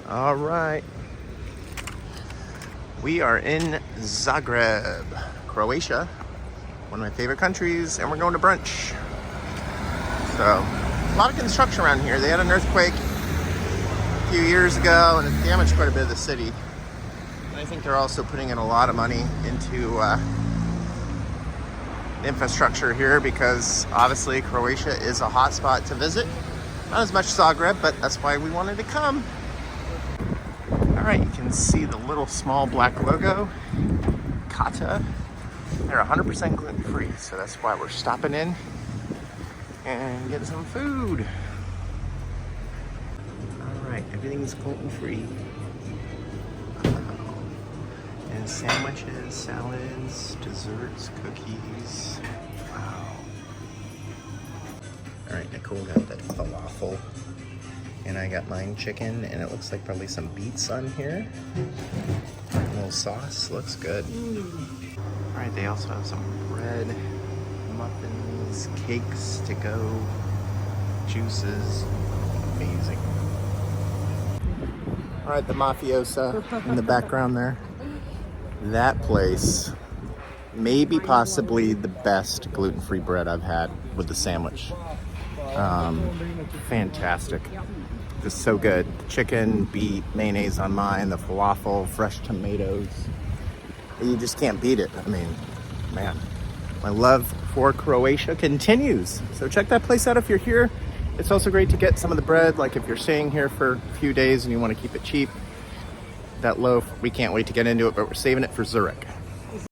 All right. We are in Zagreb, Croatia, one of my favorite countries, and we're going to brunch. So, a lot of construction around here. They had an earthquake a few years ago, and it damaged quite a bit of the city. And I think they're also putting in a lot of money into infrastructure here because obviously Croatia is a hot spot to visit. Not as much Zagreb, but that's why we wanted to come. All right, you can see the little small black logo, Kata. They're 100% gluten-free, so that's why we're stopping in and getting some food. All right, everything's gluten-free. And sandwiches, salads, desserts, cookies. Wow. All right, Nicole got that falafel. And I got mine chicken, and it looks like probably some beets on here. A little sauce, looks good. All right, they also have some bread, muffins, cakes to go, juices. Amazing. All right, the mafiosa in the background there. That place, maybe possibly the best gluten-free bread I've had with the sandwich. Fantastic. Just so good. Chicken, beet, mayonnaise on mine, the falafel, fresh tomatoes. You just can't beat it. I mean, man, my love for Croatia continues. So check that place out if you're here. It's also great to get some of the bread, like if you're staying here for a few days and you want to keep it cheap. That loaf, we can't wait to get into it, but we're saving it for Zurich.